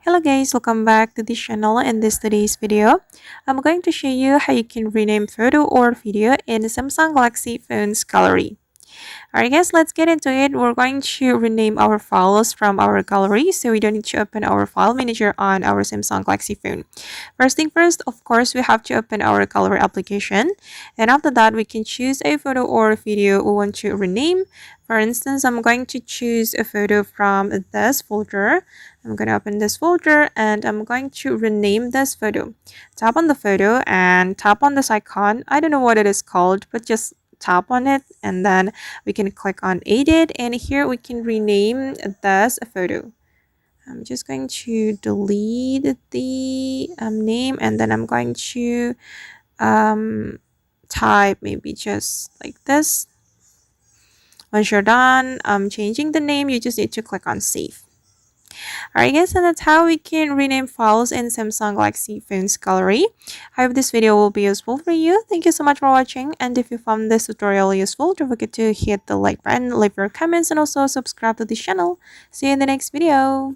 Hello guys, welcome back to this channel. In today's video, I'm going to show you how you can rename photo or video in Samsung Galaxy phone's gallery. Alright guys, let's get into it. We're going to rename our files from our gallery so we don't need to open our file manager on our Samsung Galaxy phone. First thing first, of course, we have to open our gallery application. And after that, we can choose a photo or a video we want to rename. For instance, I'm going to choose a photo from this folder. I'm going to open this folder and I'm going to rename this photo. Tap on the photo and tap on this icon. I don't know what it is called, but just tap on it and then we can click on edit, and here we can rename this photo. I'm just going to delete the name, and then I'm going to type maybe just like this. Once you're done changing the name, you just need to click on save. Alright guys, and that's how we can rename files in Samsung Galaxy phone's gallery. I hope this video will be useful for you. Thank you so much for watching, and if you found this tutorial useful, don't forget to hit the like button, leave your comments, and also subscribe to this channel. See you in the next video.